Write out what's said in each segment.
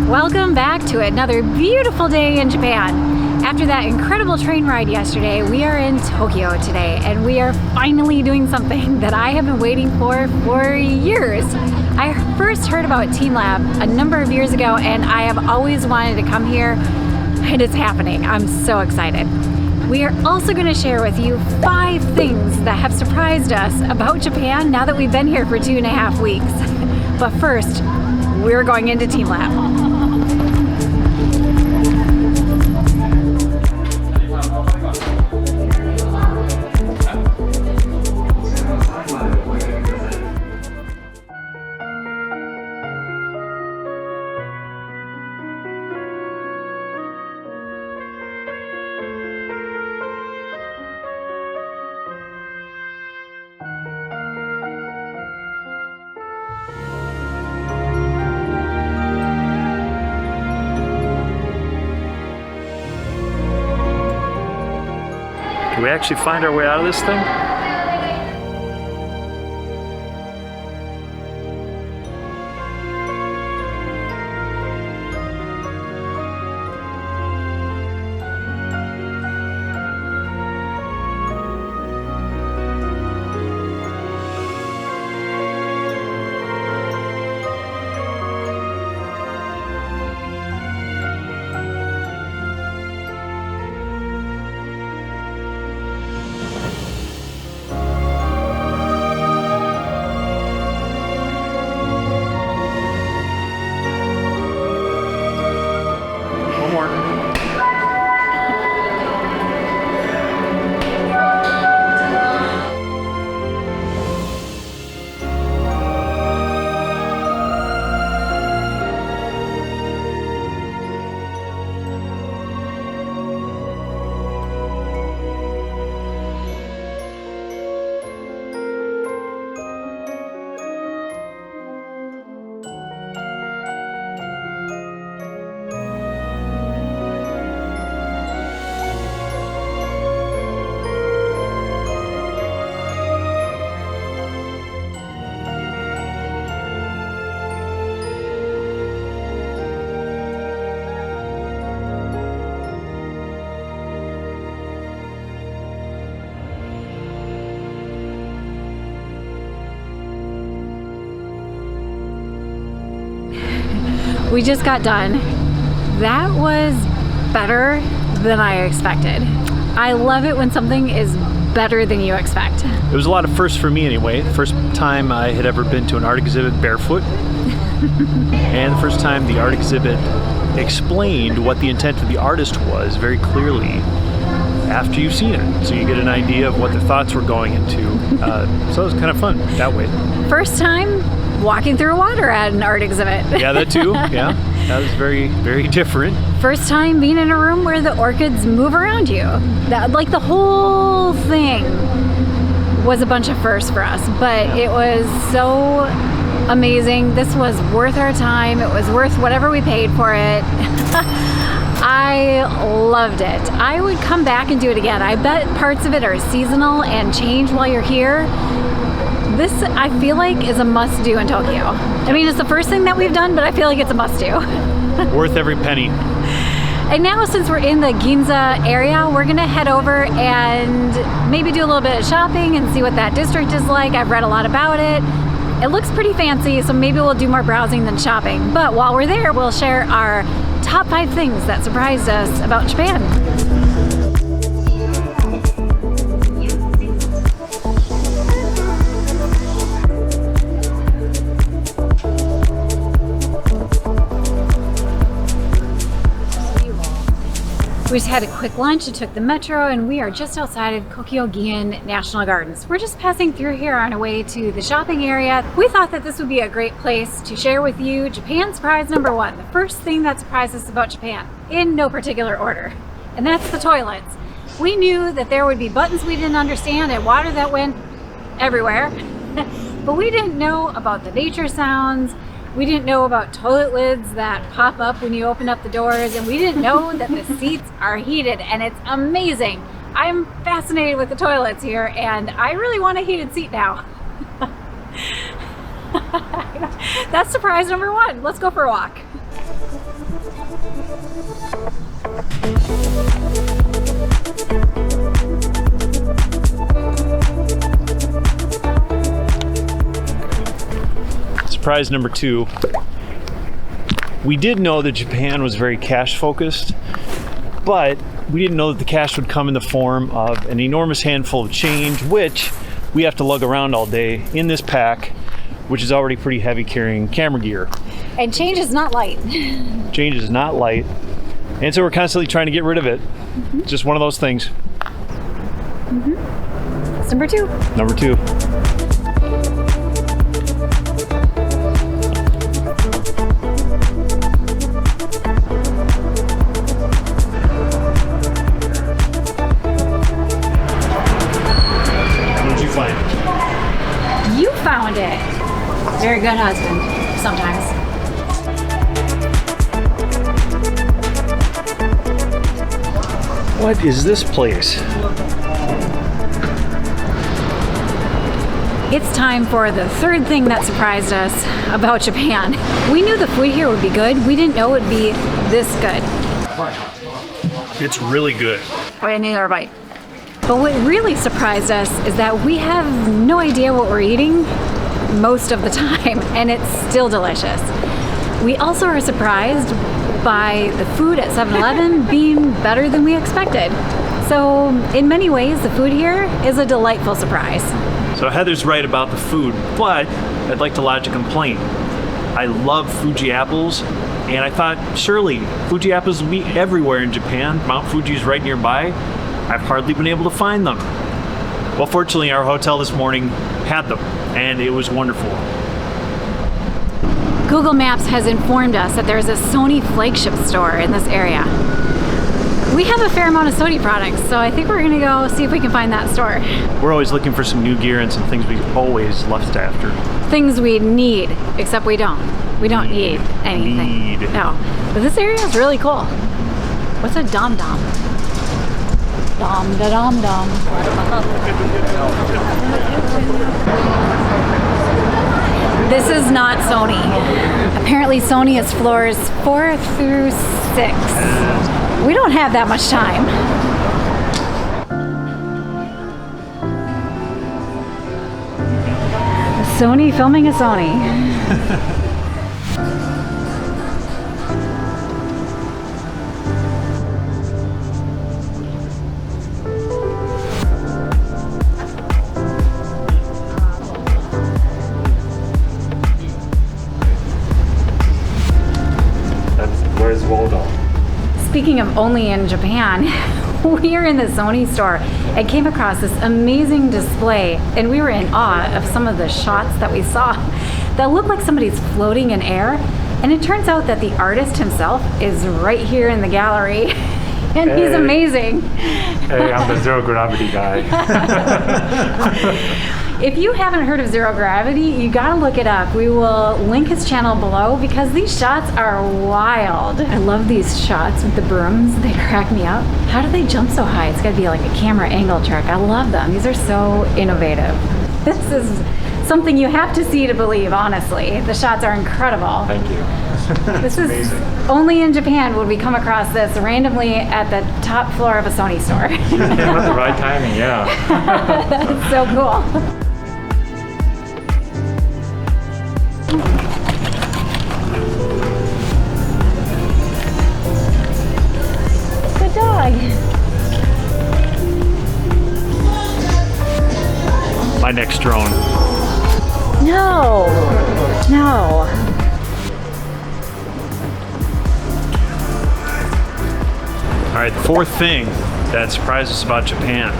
Welcome back to another beautiful day in Japan. After that incredible train ride yesterday, we are in Tokyo today, and we are finally doing something that I have been waiting for years. I first heard about TeamLab a number of years ago, and I have always wanted to come here, and it's happening. I'm so excited. We are also going to share with you 5 things that have surprised us about Japan now that we've been here for 2.5 weeks. But first, we're going into TeamLab. Can we actually find our way out of this thing? We just got done. That was better than I expected. I love it when something is better than you expect. It was a lot of firsts for me anyway. First time I had ever been to an art exhibit barefoot. And the first time the art exhibit explained what the intent of the artist was very clearly after you've seen it. So you get an idea of what the thoughts were going into. So it was kind of fun that way. First time walking through water at an art exhibit. Yeah, that too. Yeah, that was very, very different. First time being in a room where the orchids move around you. That, like, the whole thing was a bunch of firsts for us, but it was so amazing. This was worth our time. It was worth whatever we paid for it. I loved it. I would come back and do it again. I bet parts of it are seasonal and change while you're here. This, I feel like, is a must-do in Tokyo. I mean, it's the first thing that we've done, but I feel like it's a must-do. Worth every penny. And now, since we're in the Ginza area, we're gonna head over and maybe do a little bit of shopping and see what that district is like. I've read a lot about it. It looks pretty fancy, so maybe we'll do more browsing than shopping. But while we're there, we'll share our top 5 things that surprised us about Japan. We just had a quick lunch and took the metro, and we are just outside of Kokyogion National Gardens. We're just passing through here on our way to the shopping area. We thought that this would be a great place to share with you Japan surprise number 1, the first thing that surprised us about Japan, in no particular order, and that's the toilets. We knew that there would be buttons we didn't understand and water that went everywhere, but we didn't know about the nature sounds. We didn't know about toilet lids that pop up when you open up the doors, and we didn't know that the seats are heated, and it's amazing. I'm fascinated with the toilets here, and I really want a heated seat now. That's surprise number 1. Let's go for a walk. surprise number 2. We did know that Japan was very cash focused, but we didn't know that the cash would come in the form of an enormous handful of change, which we have to lug around all day in this pack, which is already pretty heavy carrying camera gear. And change is not light. Change is not light. And so we're constantly trying to get rid of it. It's just one of those things. It's number 2. Number 2. What did you find? You found it. Very good husband, sometimes. What is this place? It's time for the third thing that surprised us about Japan. We knew the food here would be good. We didn't know it would be this good. It's really good. I need another bite. But what really surprised us is that we have no idea what we're eating most of the time, and it's still delicious. We also are surprised by the food at 7-Eleven being better than we expected. So in many ways, the food here is a delightful surprise. So Heather's right about the food, but I'd like to lodge a complaint. I love Fuji apples, and I thought surely Fuji apples will be everywhere in Japan. Mount Fuji is right nearby. I've hardly been able to find them. Well, fortunately, our hotel this morning had them, and it was wonderful. Google Maps has informed us that there's a Sony flagship store in this area. We have a fair amount of Sony products, so I think we're gonna go see if we can find that store. We're always looking for some new gear and some things we've always left after. Things we need, except we don't. We don't need anything. Need. No. But this area is really cool. What's a dom-dom? Dom-da-dom-dom. This is not Sony. Apparently Sony is floors 4 through 6. We don't have that much time. Sony filming a Sony. Where's Waldo? Speaking of only in Japan, we are in the Sony store and came across this amazing display, and we were in awe of some of the shots that we saw that look like somebody's floating in air. And it turns out that the artist himself is right here in the gallery, and he's amazing. Hey, I'm the zero gravity guy. If you haven't heard of Zero Gravity, you gotta look it up. We will link his channel below because these shots are wild. I love these shots with the brooms. They crack me up. How do they jump so high? It's gotta be like a camera angle trick. I love them. These are so innovative. This is something you have to see to believe, honestly. The shots are incredible. Thank you. This is amazing. only in Japan would we come across this randomly at the top floor of a Sony store. At the right timing, yeah. That's so cool. Good dog. My next drone. No. No. All right, the fourth thing that surprised us about Japan.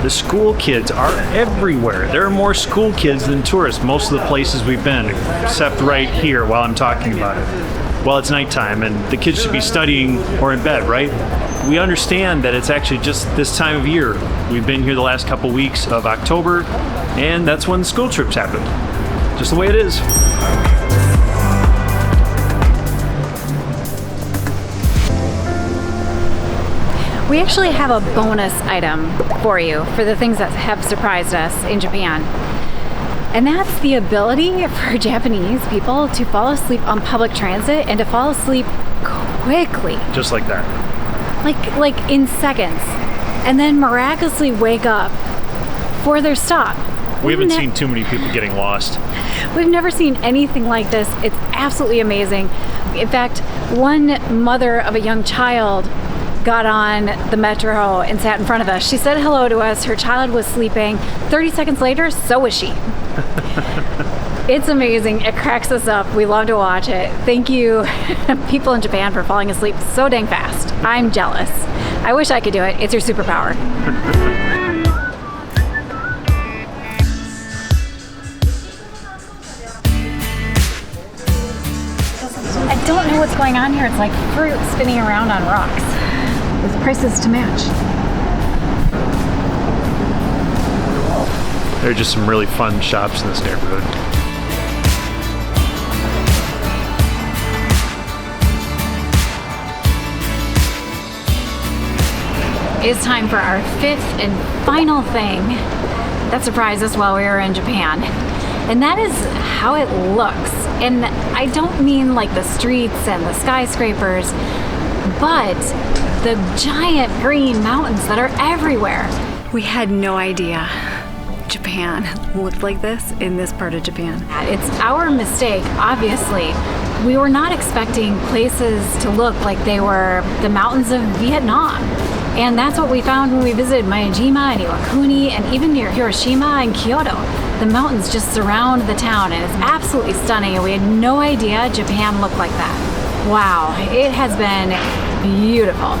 The school kids are everywhere. There are more school kids than tourists most of the places we've been, except right here while I'm talking about it. Well, it's nighttime and the kids should be studying or in bed, right? We understand that it's actually just this time of year. We've been here the last couple weeks of October, and that's when school trips happen. Just the way it is. We actually have a bonus item for you for the things that have surprised us in Japan. And that's the ability for Japanese people to fall asleep on public transit and to fall asleep quickly. Just like that. Like in seconds. And then miraculously wake up for their stop. We haven't seen too many people getting lost. We've never seen anything like this. It's absolutely amazing. In fact, one mother of a young child got on the metro and sat in front of us. She said hello to us. Her child was sleeping. 30 seconds later, so was she. It's amazing. It cracks us up. We love to watch it. Thank you, people in Japan, for falling asleep so dang fast. I'm jealous. I wish I could do it. It's your superpower. I don't know what's going on here. It's like fruit spinning around on rocks with prices to match. There are just some really fun shops in this neighborhood. It's time for our fifth and final thing that surprised us while we were in Japan. And that is how it looks. And I don't mean like the streets and the skyscrapers, but the giant green mountains that are everywhere. We had no idea Japan looked like this in this part of Japan. It's our mistake, obviously. We were not expecting places to look like they were the mountains of Vietnam. And that's what we found when we visited Miyajima and Iwakuni and even near Hiroshima and Kyoto. The mountains just surround the town and it's absolutely stunning, and we had no idea Japan looked like that. Wow, it has been beautiful.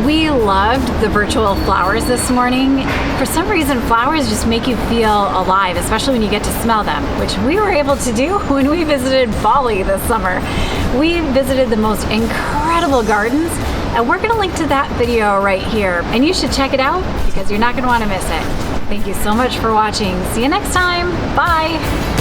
We loved the virtual flowers this morning. For some reason, flowers just make you feel alive, especially when you get to smell them, which we were able to do when we visited Bali this summer. We visited the most incredible gardens, and we're gonna link to that video right here. And you should check it out because you're not gonna wanna miss it. Thank you so much for watching. See you next time. Bye.